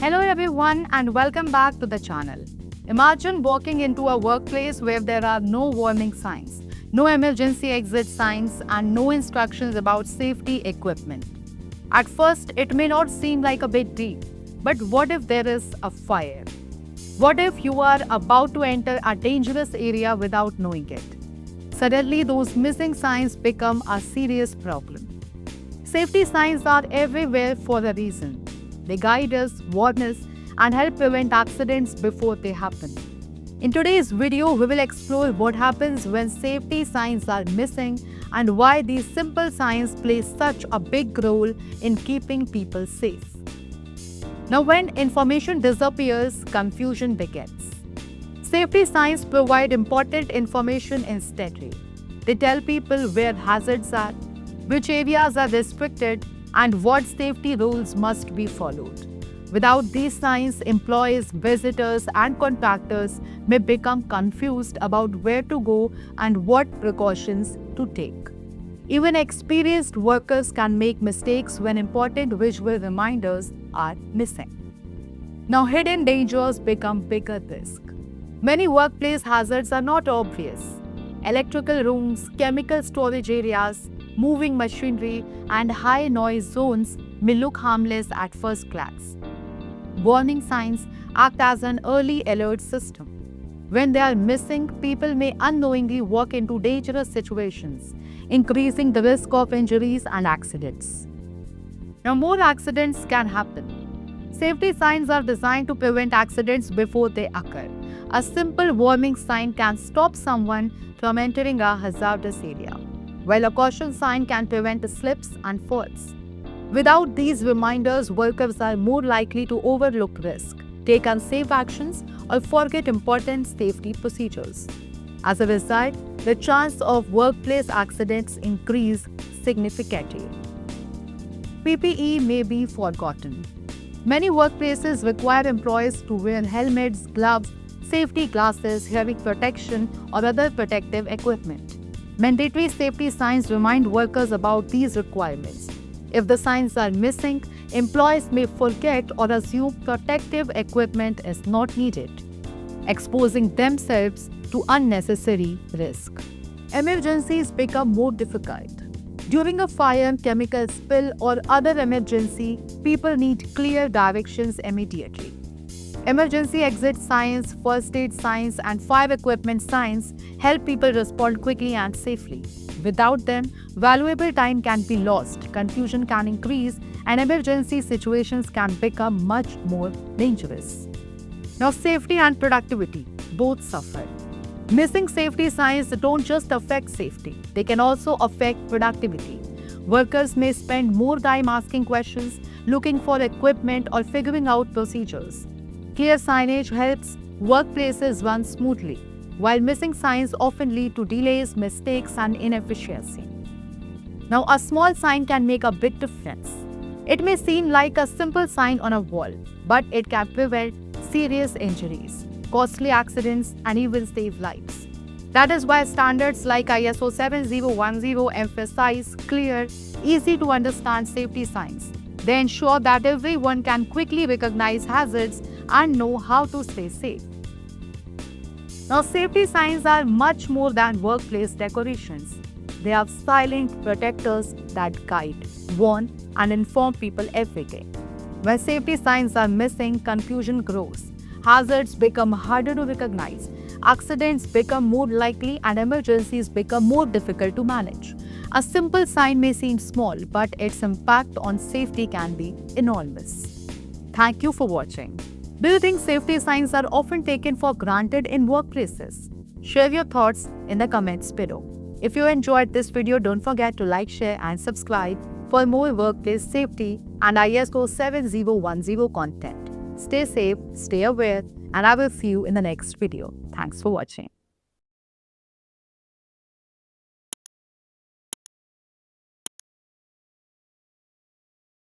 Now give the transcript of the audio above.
Hello everyone and welcome back to the channel. Imagine walking into a workplace where there are no warning signs, no emergency exit signs and no instructions about safety equipment. At first, it may not seem like a big deal, but what if there is a fire? What if you are about to enter a dangerous area without knowing it? Suddenly, those missing signs become a serious problem. Safety signs are everywhere for a reason. They guide us, warn us, and help prevent accidents before they happen. In today's video, we will explore what happens when safety signs are missing and why these simple signs play such a big role in keeping people safe. Now, when information disappears, confusion begins. Safety signs provide important information instantly. They tell people where hazards are, which areas are restricted, and what safety rules must be followed. Without these signs, employees, visitors, and contractors may become confused about where to go and what precautions to take. Even experienced workers can make mistakes when important visual reminders are missing. Now, hidden dangers become bigger risks. Many workplace hazards are not obvious. Electrical rooms, chemical storage areas, moving machinery, and high noise zones may look harmless at first glance. Warning signs act as an early alert system. When they are missing, people may unknowingly walk into dangerous situations, increasing the risk of injuries and accidents. Now, more accidents can happen. Safety signs are designed to prevent accidents before they occur. A simple warning sign can stop someone from entering a hazardous area, while a caution sign can prevent slips and falls. Without these reminders, workers are more likely to overlook risk, take unsafe actions, or forget important safety procedures. As a result, the chance of workplace accidents increase significantly. PPE may be forgotten. Many workplaces require employees to wear helmets, gloves, safety glasses, hearing protection, or other protective equipment. Mandatory safety signs remind workers about these requirements. If the signs are missing, employees may forget or assume protective equipment is not needed, exposing themselves to unnecessary risk. Emergencies become more difficult. During a fire, chemical spill, or other emergency, people need clear directions immediately. Emergency exit signs, first aid signs, and fire equipment signs help people respond quickly and safely. Without them, valuable time can be lost, confusion can increase, and emergency situations can become much more dangerous. Now, safety and productivity both suffer. Missing safety signs don't just affect safety, they can also affect productivity. Workers may spend more time asking questions, looking for equipment, or figuring out procedures. Clear signage helps workplaces run smoothly, while missing signs often lead to delays, mistakes, and inefficiency. Now, a small sign can make a big difference. It may seem like a simple sign on a wall, but it can prevent serious injuries, costly accidents, and even save lives. That is why standards like ISO 7010 emphasize clear, easy to understand safety signs. They ensure that everyone can quickly recognize hazards and know how to stay safe. Now, safety signs are much more than workplace decorations. They are silent protectors that guide, warn, and inform people every day. When safety signs are missing, confusion grows. Hazards become harder to recognize. Accidents become more likely, and emergencies become more difficult to manage. A simple sign may seem small, but its impact on safety can be enormous. Thank you for watching. Do you think safety signs are often taken for granted in workplaces? Share your thoughts in the comments below. If you enjoyed this video, don't forget to like, share, and subscribe for more workplace safety and ISO 7010 content. Stay safe, stay aware, and I will see you in the next video. Thanks for watching.